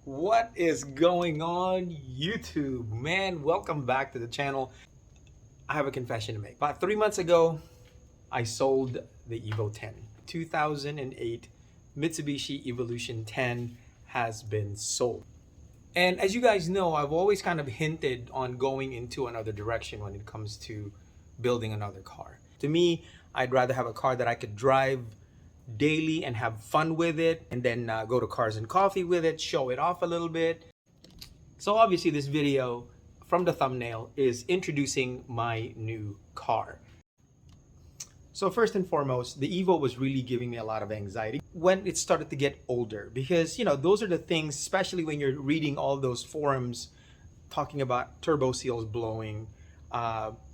What is going on, YouTube? Man, welcome back to the channel. I have a confession to make. About 3 months ago, I sold the Evo 10. 2008 Mitsubishi Evolution 10 has been sold. And as you guys know, I've always kind of hinted on going into another direction when it comes to building another car. To me, I'd rather have a car that I could drive daily and have fun with it, and then go to Cars and Coffee with it, show it off a little bit. So obviously this video from the thumbnail is introducing my new car. So first and foremost, the Evo was really giving me a lot of anxiety when it started to get older, because those are the things, especially when you're reading all those forums talking about turbo seals blowing,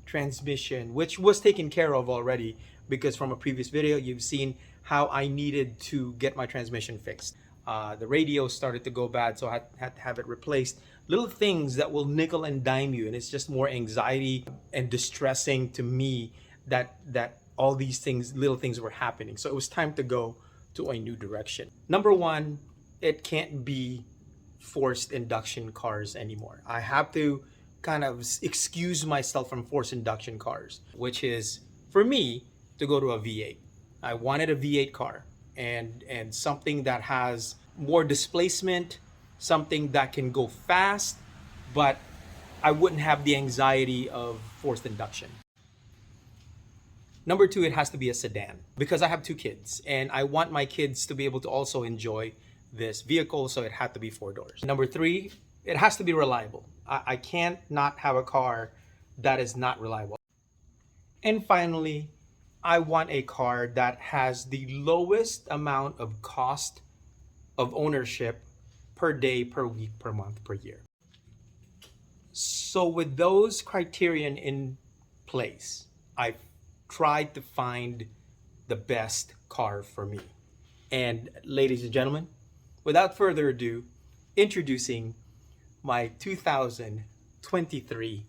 transmission, which was taken care of already, because from a previous video you've seen how I needed to get my transmission fixed. The radio started to go bad, so I had to have it replaced. Little things that will nickel and dime you, and it's just more anxiety and distressing to me that all these things, little things were happening. So it was time to go to a new direction. Number one, it can't be forced induction cars anymore. I have to kind of excuse myself from forced induction cars, which is for me to go to a V8. I wanted a V8 car and something that has more displacement, something that can go fast, but I wouldn't have the anxiety of forced induction. Number two, it has to be a sedan, because I have two kids and I want my kids to be able to also enjoy this vehicle, so it had to be 4 doors. Number three, it has to be reliable. I can't not have a car that is not reliable. And finally, I want a car that has the lowest amount of cost of ownership per day, per week, per month, per year. So with those criterion in place, I've tried to find the best car for me. And ladies and gentlemen, without further ado, introducing my 2023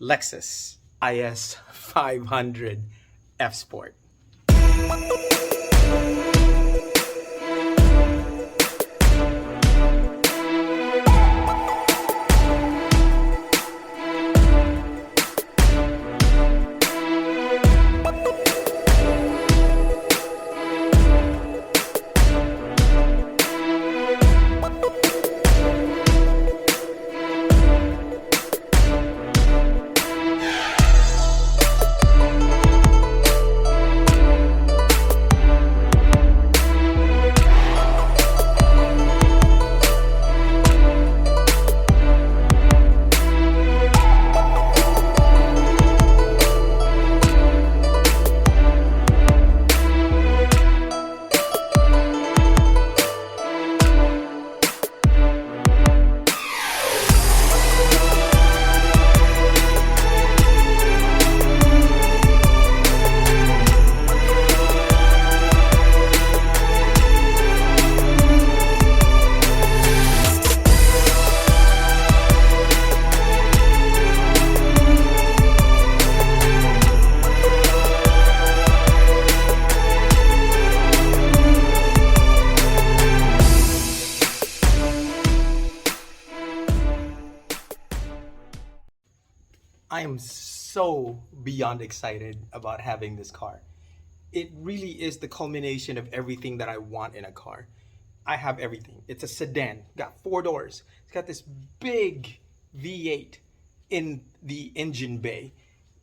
Lexus IS 500 F Sport. I am so beyond excited about having this car. It really is the culmination of everything that I want in a car. I have everything. It's a sedan, got 4 doors. It's got this big V8 in the engine bay,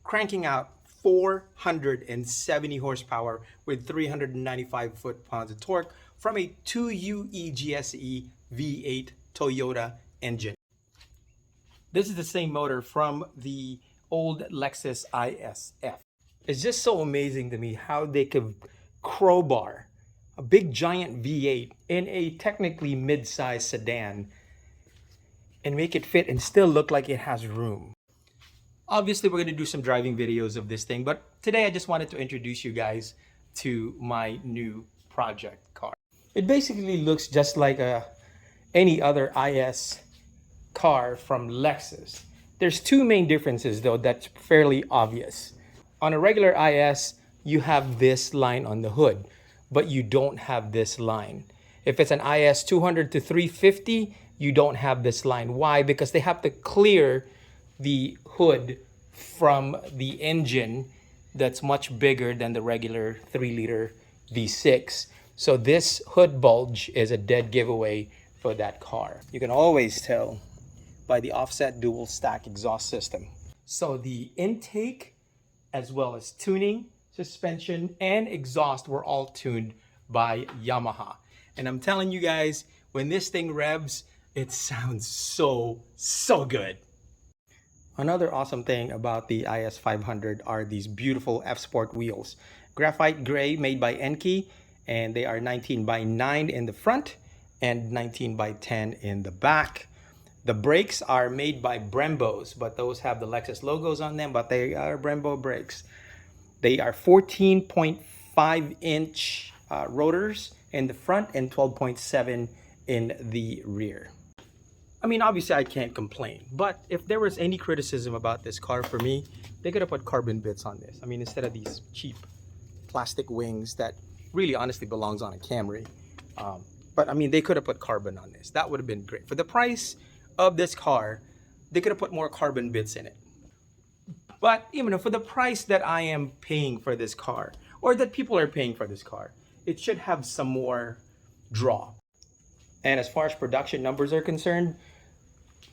cranking out 470 horsepower with 395 foot-pounds of torque from a 2UE GSE V8 Toyota engine. This is the same motor from the old Lexus ISF. It's just so amazing to me how they could crowbar a big giant V8 in a technically mid-size sedan and make it fit and still look like it has room. Obviously, we're going to do some driving videos of this thing, but today I just wanted to introduce you guys to my new project car. It basically looks just like any other IS car from Lexus. There's two main differences though that's fairly obvious. On a regular IS, you have this line on the hood, but you don't have this line. If it's an IS 200 to 350, you don't have this line. Why? Because they have to clear the hood from the engine that's much bigger than the regular 3-liter V6. So this hood bulge is a dead giveaway for that car. You can always tell by the offset dual stack exhaust system. So the intake, as well as tuning, suspension, and exhaust were all tuned by Yamaha. And I'm telling you guys, when this thing revs, it sounds so good. Another awesome thing about the IS 500 are these beautiful F-Sport wheels. Graphite gray made by Enkei, and they are 19 by 9 in the front and 19 by 10 in the back. The brakes are made by Brembos, but those have the Lexus logos on them, but they are Brembo brakes. They are 14.5-inch rotors in the front and 12.7 in the rear. I mean, obviously I can't complain, but if there was any criticism about this car for me, they could have put carbon bits on this. I mean, instead of these cheap plastic wings that really honestly belongs on a Camry. But I mean, they could have put carbon on this. That would have been great. For the price of this car, they could have put more carbon bits in it. But even for the price that I am paying for this car, or that people are paying for this car, it should have some more draw. And as far as production numbers are concerned,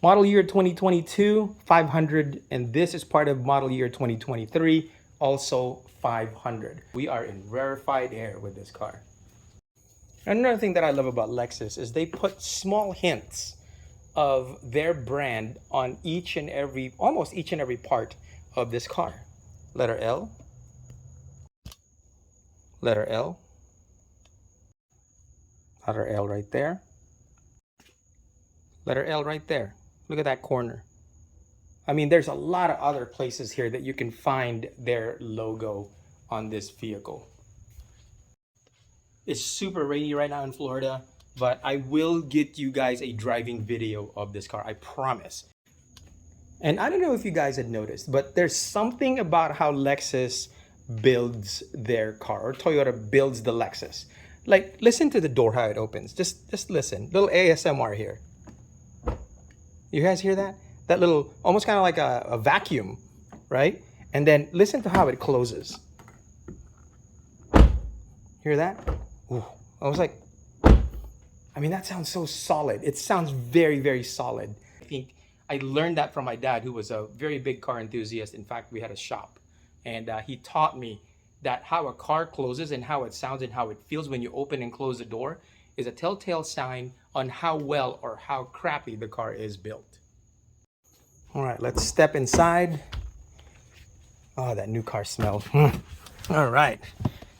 model year 2022, 500, and this is part of model year 2023, also 500. We are in rarefied air with this car. Another thing that I love about Lexus is they put small hints of their brand on almost each and every part of this car. Letter L, letter L, letter L right there, letter L right there. Look at that corner. I mean, there's a lot of other places here that you can find their logo on this vehicle. It's super rainy right now in Florida, but I will get you guys a driving video of this car, I promise. And I don't know if you guys had noticed, but there's something about how Lexus builds their car, or Toyota builds the Lexus. Like, listen to the door, how it opens. Just listen. Little ASMR here. You guys hear that? That little, almost kind of like a vacuum, right? And then listen to how it closes. Hear that? Ooh, I was like, I mean, that sounds so solid. It sounds very, very solid. I think I learned that from my dad, who was a very big car enthusiast. In fact, we had a shop, and he taught me that how a car closes and how it sounds and how it feels when you open and close the door is a telltale sign on how well or how crappy the car is built. All right, let's step inside. Oh, that new car smell. All right.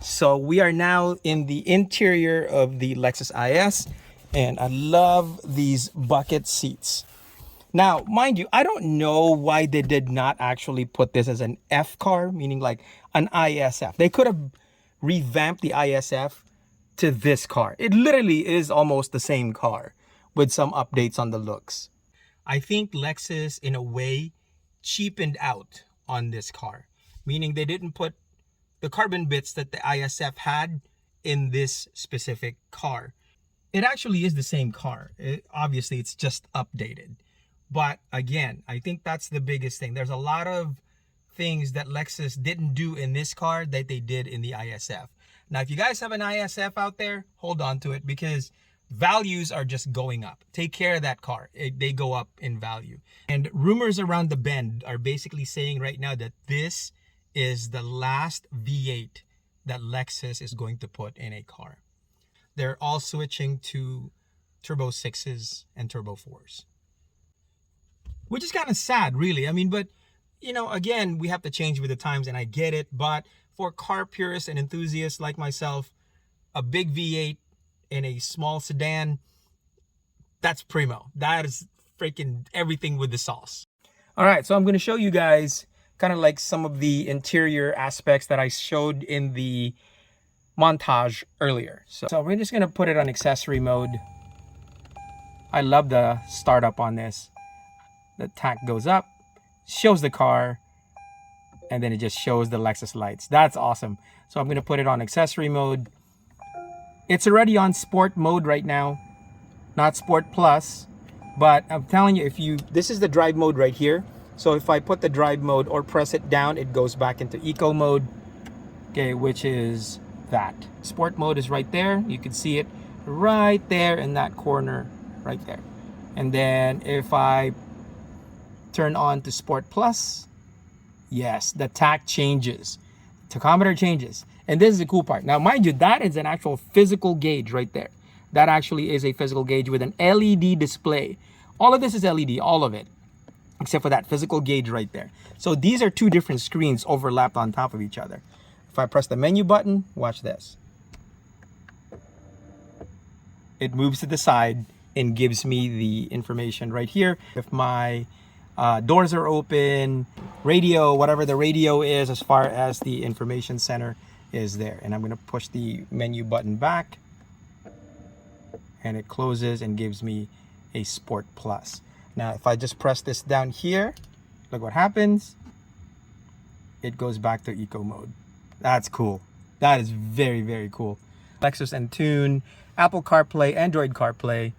So we are now in the interior of the Lexus IS, and I love these bucket seats. Now, mind you, I don't know why they did not actually put this as an F car, meaning like an ISF. They could have revamped the ISF to this car. It literally is almost the same car with some updates on the looks. I think Lexus, in a way, cheapened out on this car, meaning they didn't put the carbon bits that the ISF had in this specific car. It actually is the same car. Obviously, it's just updated. But again, I think that's the biggest thing. There's a lot of things that Lexus didn't do in this car that they did in the ISF. Now, if you guys have an ISF out there, hold on to it, because values are just going up. Take care of that car. They go up in value. And rumors around the bend are basically saying right now that this is the last V8 that Lexus is going to put in a car. They're all switching to Turbo 6s and Turbo 4s. Which is kind of sad, really. I mean, but, you know, again, we have to change with the times, and I get it. But for car purists and enthusiasts like myself, a big V8 in a small sedan, that's primo. That is freaking everything with the sauce. All right, so I'm going to show you guys kind of like some of the interior aspects that I showed in the montage earlier. So we're just going to put it on accessory mode. I love the startup on this. The tank goes up, shows the car, and then it just shows the Lexus lights. That's awesome. So I'm going to put it on accessory mode. It's already on sport mode right now, not sport plus. But I'm telling you, this is the drive mode right here. So if I put the drive mode or press it down, it goes back into eco mode. Okay, which is that. Sport mode is right there. You can see it right there in that corner right there. And then if I turn on to sport plus, yes, the tach changes. Tachometer changes. And this is the cool part. Now, mind you, that is an actual physical gauge right there. That actually is a physical gauge with an LED display. All of this is LED, all of it, except for that physical gauge right there. So these are two different screens overlapped on top of each other. If I press the menu button, watch this. It moves to the side and gives me the information right here. If my doors are open, radio, whatever the radio is, as far as the information center is there. And I'm going to push the menu button back, and it closes and gives me a Sport Plus. Now, if I just press this down here, look what happens. It goes back to eco mode. That's cool. That is very, very cool. Lexus Entune, Apple CarPlay, Android CarPlay,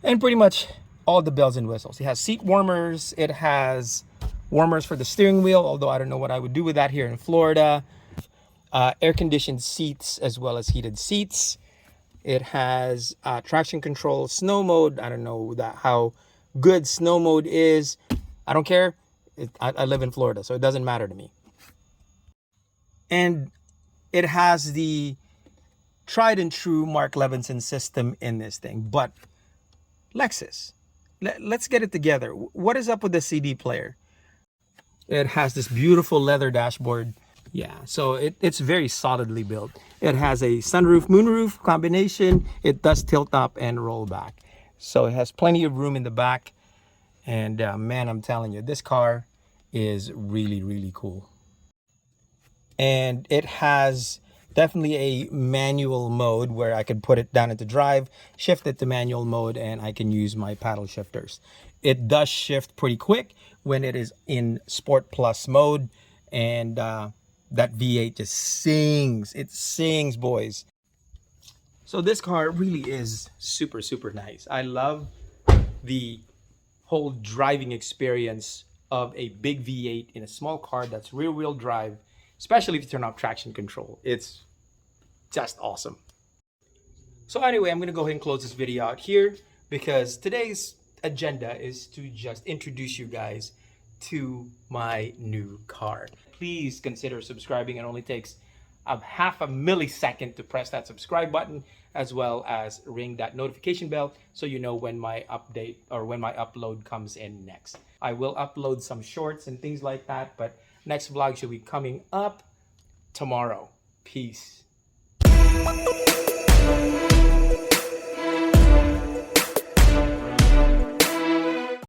and pretty much all the bells and whistles. It has seat warmers. It has warmers for the steering wheel, although I don't know what I would do with that here in Florida. Air-conditioned seats as well as heated seats. It has traction control, snow mode. I don't know how good snow mode is. I don't care. I live in Florida, so it doesn't matter to me. And it has the tried and true Mark Levinson system in this thing. But Lexus, let's get it together. What is up with the CD player? It has this beautiful leather dashboard. Yeah, so it's very solidly built. It has a sunroof, moonroof combination. It does tilt up and roll back. So it has plenty of room in the back. And man, I'm telling you, this car is really, really cool. And it has definitely a manual mode where I could put it down into drive, shift it to manual mode, and I can use my paddle shifters. It does shift pretty quick when it is in Sport Plus mode, and that V8 just sings. It sings, boys. So this car really is super, super nice. I love the whole driving experience of a big V8 in a small car that's rear-wheel drive, especially if you turn off traction control. It's just awesome. So anyway, I'm going to go ahead and close this video out here because today's agenda is to just introduce you guys to my new car. Please consider subscribing. It only takes a half a millisecond to press that subscribe button, as well as ring that notification bell so you know when my update or when my upload comes in next. I will upload some shorts and things like that, but next vlog should be coming up tomorrow. Peace.